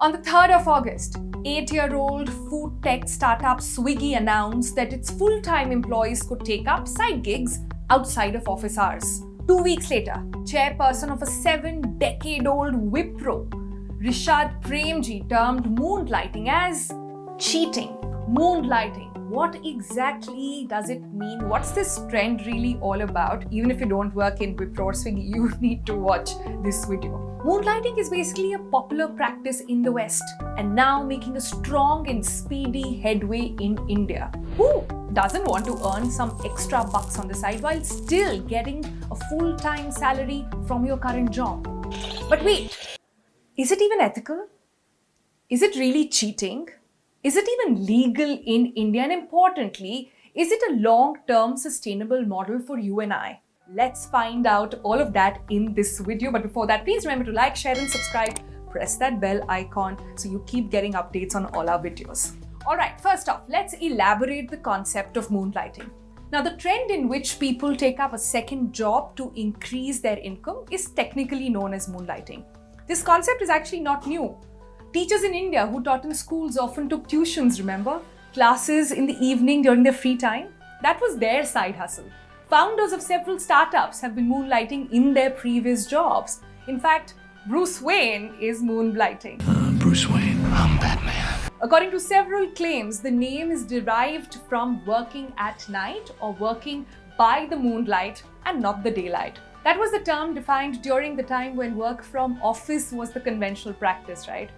On the 3rd of August, 8-year-old food tech startup Swiggy announced that its full-time employees could take up side gigs outside of office hours. 2 weeks later, chairperson of a 7-decade-old Wipro, Rishad Premji, termed moonlighting as cheating. Moonlighting. What exactly does it mean? What's this trend really all about? Even if you don't work in Wipro or Swiggy, you need to watch this video. Moonlighting is basically a popular practice in the West and now making a strong and speedy headway in India. Who doesn't want to earn some extra bucks on the side while still getting a full-time salary from your current job? But wait, is it even ethical? Is it really cheating? Is it even legal in India? And importantly, is it a long-term sustainable model for you and I? Let's find out all of that in this video. But before that, please remember to like, share and subscribe. Press that bell icon so you keep getting updates on all our videos. Alright, first off, let's elaborate the concept of moonlighting. Now, the trend in which people take up a second job to increase their income is technically known as moonlighting. This concept is actually not new. Teachers in India who taught in schools often took tuitions, remember? Classes in the evening during their free time. That was their side hustle. Founders of several startups have been moonlighting in their previous jobs. In fact, Bruce Wayne is moonlighting. Bruce Wayne, I'm Batman. According to several claims, the name is derived from working at night or working by the moonlight and not the daylight. That was the term defined during the time when work from office was the conventional practice, right?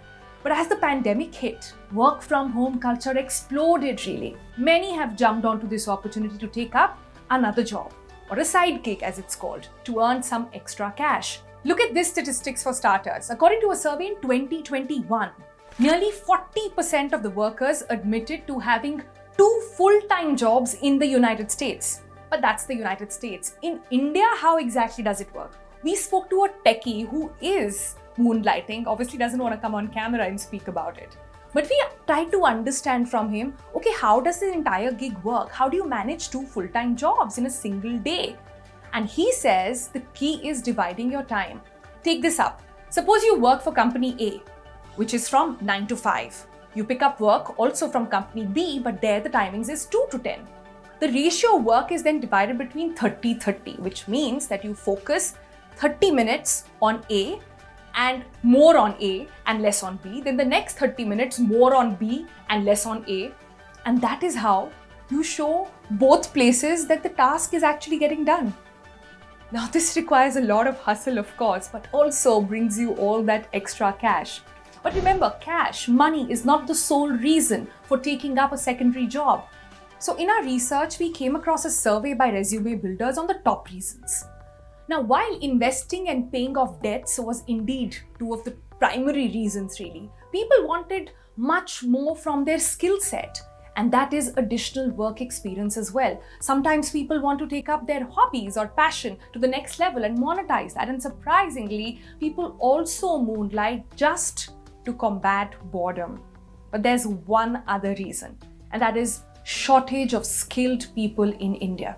But as the pandemic hit, work from home culture exploded really. Many have jumped onto this opportunity to take up another job, or a side gig as it's called, to earn some extra cash. Look at this statistics for starters. According to a survey in 2021, nearly 40% of the workers admitted to having 2 full-time jobs in the United States. But that's the United States. In India, how exactly does it work? We spoke to a techie who is moonlighting, obviously doesn't want to come on camera and speak about it. But we tried to understand from him, okay, how does the entire gig work? How do you manage 2 full-time jobs in a single day? And he says the key is dividing your time. Take this up. Suppose you work for company A, which is from 9 to 5. You pick up work also from company B, but there the timings is 2 to 10. The ratio of work is then divided between 30-30, which means that you focus 30 minutes on A and more on A and less on B. Then the next 30 minutes more on B and less on A. And that is how you show both places that the task is actually getting done. Now, this requires a lot of hustle, of course, but also brings you all that extra cash. But remember, cash, money is not the sole reason for taking up a secondary job. So in our research, we came across a survey by resume builders on the top reasons. Now, while investing and paying off debts was indeed 2 of the primary reasons really, people wanted much more from their skill set. And that is additional work experience as well. Sometimes people want to take up their hobbies or passion to the next level and monetize that. And surprisingly, people also moonlight just to combat boredom. But there's one other reason, and that is shortage of skilled people in India.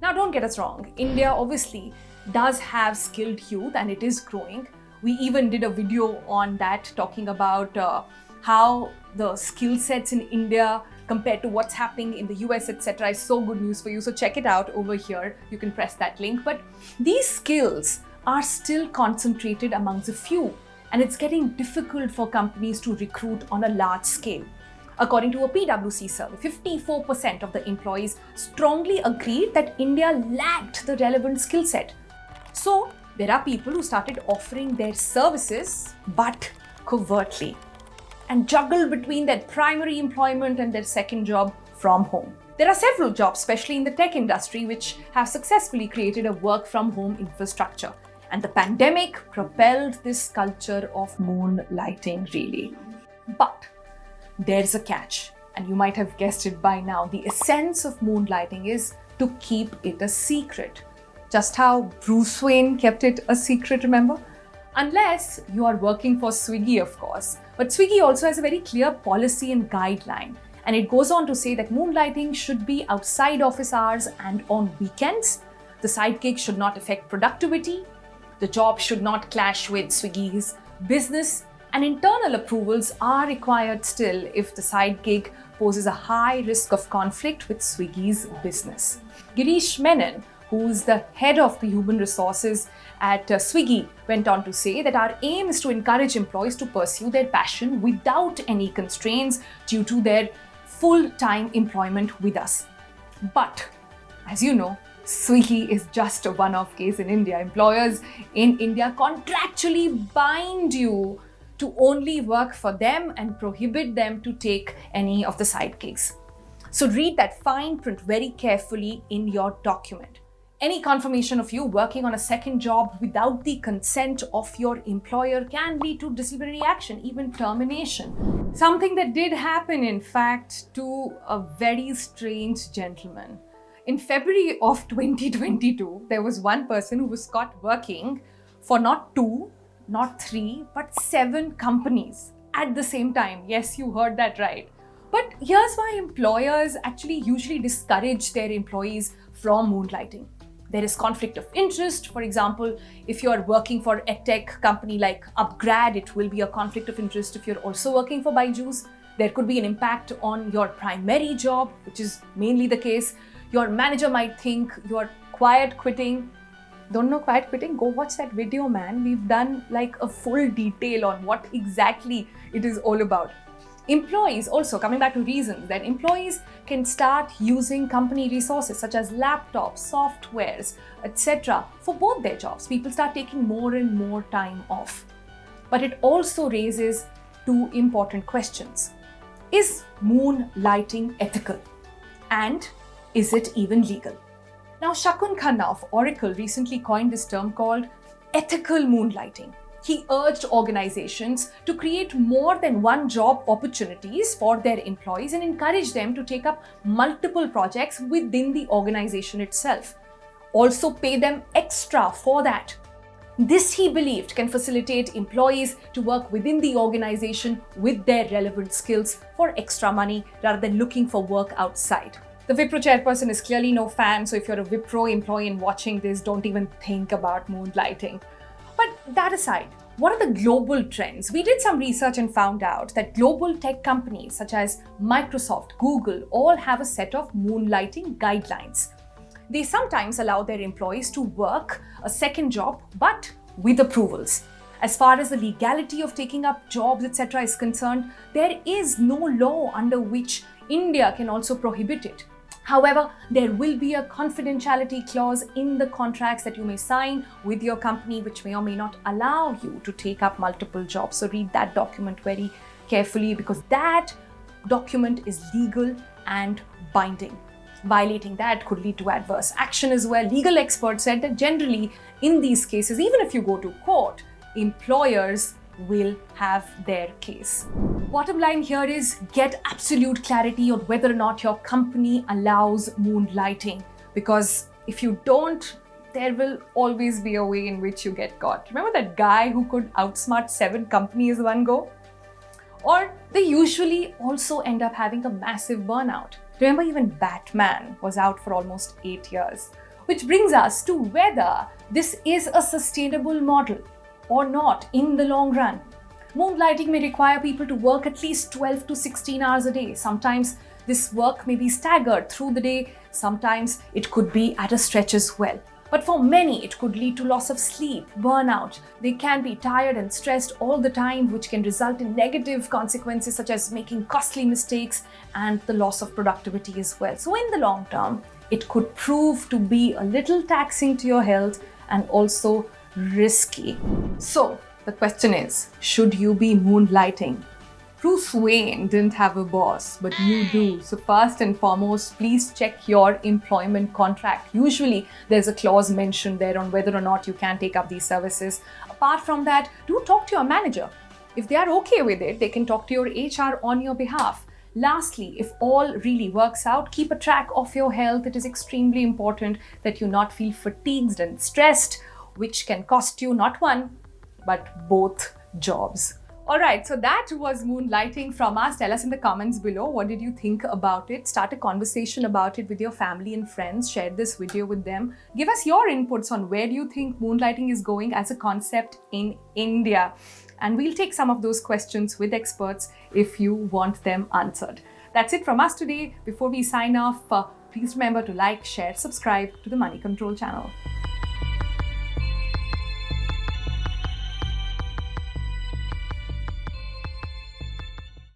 Now, don't get us wrong. India obviously does have skilled youth and it is growing. We even did a video on that talking about how the skill sets in India compared to what's happening in the US, etc. is so good news for you. So check it out over here. You can press that link. But these skills are still concentrated amongst a few, and it's getting difficult for companies to recruit on a large scale. According to a PwC survey, 54% of the employees strongly agreed that India lacked the relevant skill set. So there are people who started offering their services, but covertly, and juggle between their primary employment and their second job from home. There are several jobs, especially in the tech industry, which have successfully created a work from home infrastructure. And the pandemic propelled this culture of moonlighting really. But there's a catch, and you might have guessed it by now. The essence of moonlighting is to keep it a secret. Just how Bruce Wayne kept it a secret, remember? Unless you are working for Swiggy, of course. But Swiggy also has a very clear policy and guideline. And it goes on to say that moonlighting should be outside office hours and on weekends. The side gig should not affect productivity. The job should not clash with Swiggy's business, And internal approvals are required still if the side gig poses a high risk of conflict with Swiggy's business. Girish Menon, who's the head of the human resources at Swiggy, went on to say that our aim is to encourage employees to pursue their passion without any constraints due to their full-time employment with us. But, as you know, Swiggy is just a one-off case in India. Employers in India contractually bind you to only work for them and prohibit them to take any of the side gigs. So read that fine print very carefully in your document. Any confirmation of you working on a second job without the consent of your employer can lead to disciplinary action, even termination. Something that did happen, in fact, to a very strange gentleman. In February of 2022, there was one person who was caught working for not 2, not 3, but 7 companies at the same time. Yes, you heard that right. But here's why employers actually usually discourage their employees from moonlighting. There is conflict of interest. For example, if you're working for a tech company like Upgrad, it will be a conflict of interest. If you're also working for Byju's, there could be an impact on your primary job, which is mainly the case. Your manager might think you're quiet quitting. Don't know quiet quitting? Go watch that video, man. We've done like a full detail on what exactly it is all about. Employees also, coming back to reasons that employees can start using company resources such as laptops, softwares, etc. for both their jobs. People start taking more and more time off. But it also raises 2 important questions. Is moonlighting ethical? And is it even legal? Now, Shakun Khanna of Oracle recently coined this term called ethical moonlighting. He urged organizations to create more than one job opportunities for their employees and encourage them to take up multiple projects within the organization itself. Also pay them extra for that. This, he believed, can facilitate employees to work within the organization with their relevant skills for extra money rather than looking for work outside. The Wipro chairperson is clearly no fan, so if you're a Wipro employee and watching this, don't even think about moonlighting. But that aside, what are the global trends? We did some research and found out that global tech companies such as Microsoft, Google, all have a set of moonlighting guidelines. They sometimes allow their employees to work a second job, but with approvals. As far as the legality of taking up jobs, etc. is concerned, there is no law under which India can also prohibit it. However, there will be a confidentiality clause in the contracts that you may sign with your company, which may or may not allow you to take up multiple jobs. So read that document very carefully because that document is legal and binding. Violating that could lead to adverse action as well. Legal experts said that generally in these cases, even if you go to court, employers will have their case. Bottom line here is get absolute clarity on whether or not your company allows moonlighting, because if you don't, there will always be a way in which you get caught. Remember that guy who could outsmart 7 companies in one go? Or they usually also end up having a massive burnout. Remember, even Batman was out for almost 8 years. Which brings us to whether this is a sustainable model or not in the long run. Moonlighting may require people to work at least 12 to 16 hours a day. Sometimes this work may be staggered through the day. Sometimes it could be at a stretch as well. But for many, it could lead to loss of sleep, burnout. They can be tired and stressed all the time, which can result in negative consequences such as making costly mistakes and the loss of productivity as well. So in the long term, it could prove to be a little taxing to your health and also risky. So the question is, should you be moonlighting? Bruce Wayne didn't have a boss, but you do. So first and foremost, please check your employment contract. Usually there's a clause mentioned there on whether or not you can take up these services. Apart from that, do talk to your manager. If they are okay with it, they can talk to your HR on your behalf. Lastly, if all really works out, keep a track of your health. It is extremely important that you not feel fatigued and stressed, which can cost you not one, but both jobs. All right, so that was moonlighting from us. Tell us in the comments below, what did you think about it? Start a conversation about it with your family and friends. Share this video with them. Give us your inputs on where do you think moonlighting is going as a concept in India. and we'll take some of those questions with experts if you want them answered. That's it from us today. Before we sign off, please remember to like, share, subscribe to the Money Control channel.